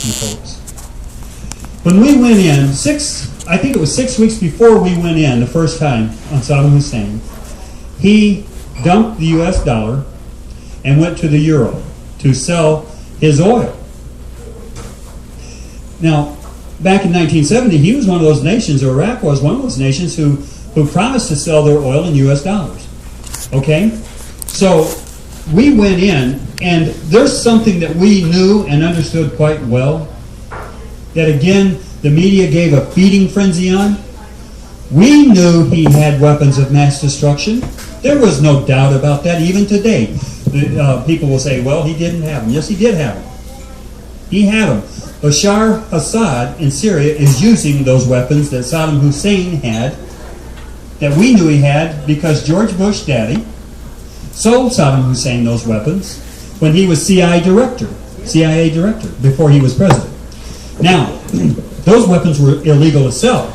you folks. When we went in, I think it was 6 weeks before we went in the first time on Saddam Hussein, he dumped the US dollar and went to the euro to sell his oil. Now, back in 1970, he was one of those nations, or Iraq was one of those nations who promised to sell their oil in US dollars. Okay? So we went in, and there's something that we knew and understood quite well, that again, the media gave a feeding frenzy on. We knew he had weapons of mass destruction. There was no doubt about that, even today. People will say, well, he didn't have them. Yes, he did have them. He had them. Bashar Assad in Syria is using those weapons that Saddam Hussein had, that we knew he had, because George Bush Daddy sold Saddam Hussein those weapons when he was CIA director, before he was president. Now, those weapons were illegal to sell.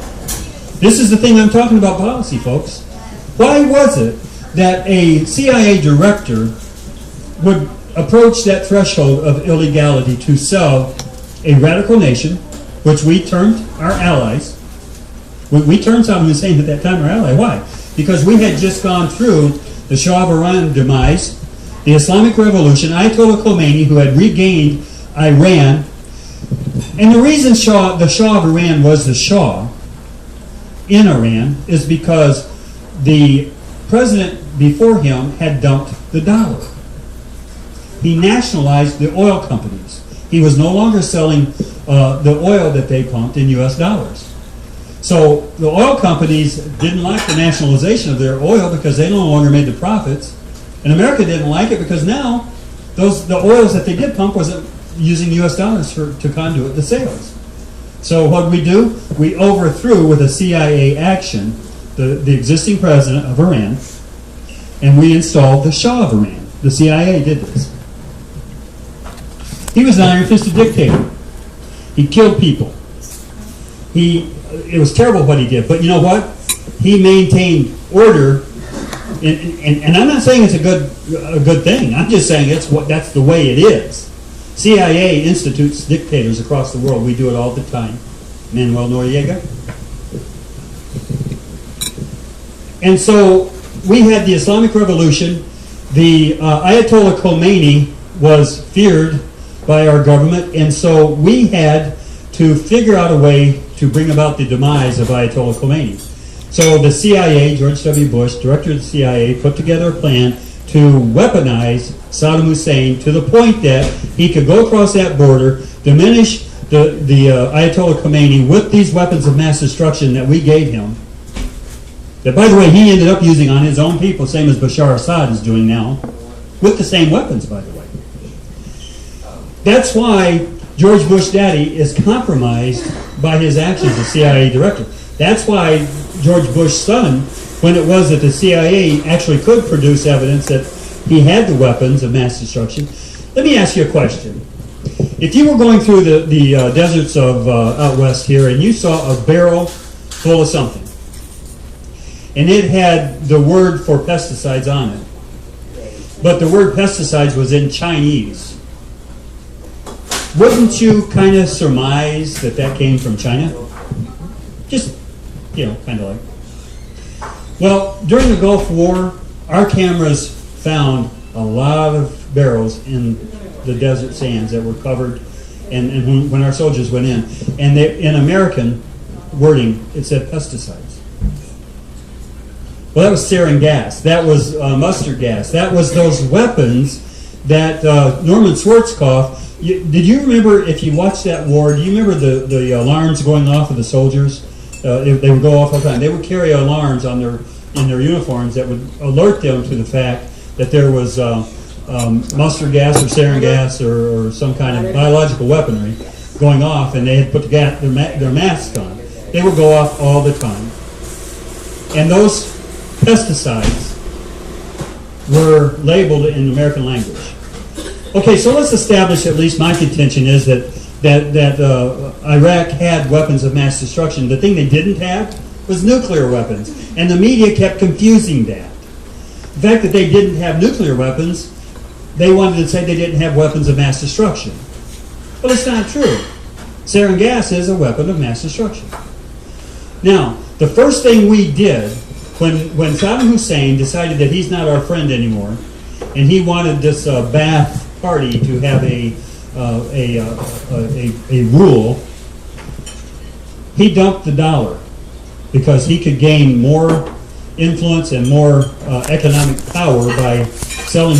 This is the thing I'm talking about policy, folks. Why was it that a CIA director would approach that threshold of illegality to sell a radical nation, which we termed our allies? We termed Saddam Hussein at that time our ally. Why? Because we had just gone through the Shah of Iran demise, the Islamic Revolution, Ayatollah Khomeini, who had regained Iran. And the reason the Shah of Iran was the Shah in Iran is because the president before him had dumped the dollar. He nationalized the oil companies. He was no longer selling the oil that they pumped in US dollars. So the oil companies didn't like the nationalization of their oil because they no longer made the profits. And America didn't like it because now the oils that they did pump wasn't using US dollars to conduit the sales. So what did we do? We overthrew, with a CIA action, the existing president of Iran, and we installed the Shah of Iran. The CIA did this. He was an iron-fisted dictator. He killed people. It was terrible what he did, but you know what? He maintained order, and I'm not saying it's a good thing. I'm just saying that's the way it is. CIA institutes dictators across the world. We do it all the time. Manuel Noriega. And so we had the Islamic Revolution. The Ayatollah Khomeini was feared by our government, and so we had to figure out a way to bring about the demise of Ayatollah Khomeini. So the CIA, George W. Bush, director of the CIA, put together a plan to weaponize Saddam Hussein to the point that he could go across that border, diminish the Ayatollah Khomeini with these weapons of mass destruction that we gave him. That, by the way, he ended up using on his own people, same as Bashar Assad is doing now, with the same weapons, by the way. That's why George Bush Daddy is compromised by his actions as CIA director. That's why George Bush's son, when it was that the CIA actually could produce evidence that he had the weapons of mass destruction. Let me ask you a question. If you were going through the deserts of out west here and you saw a barrel full of something, and it had the word for pesticides on it, but the word pesticides was in Chinese, wouldn't you kind of surmise that that came from China? Just, kind of like. Well, during the Gulf War, our cameras found a lot of barrels in the desert sands that were covered, and when our soldiers went in, and in American wording, it said pesticides. Well, that was sarin gas. That was mustard gas. That was those weapons that Norman Schwarzkopf. Did you remember, if you watched that war, do you remember the alarms going off of the soldiers? They would go off all the time. They would carry alarms in their uniforms that would alert them to the fact that there was mustard gas or sarin gas or some kind of biological weaponry going off, and they had put their masks on. They would go off all the time. And those pesticides were labeled in the American language. Okay, so let's establish, at least my contention is that Iraq had weapons of mass destruction. The thing they didn't have was nuclear weapons, and the media kept confusing that. The fact that they didn't have nuclear weapons, they wanted to say they didn't have weapons of mass destruction. But it's not true. Sarin gas is a weapon of mass destruction. Now, the first thing we did when Saddam Hussein decided that he's not our friend anymore, and he wanted this Ba'ath Party to have a rule, he dumped the dollar because he could gain more influence and more economic power by selling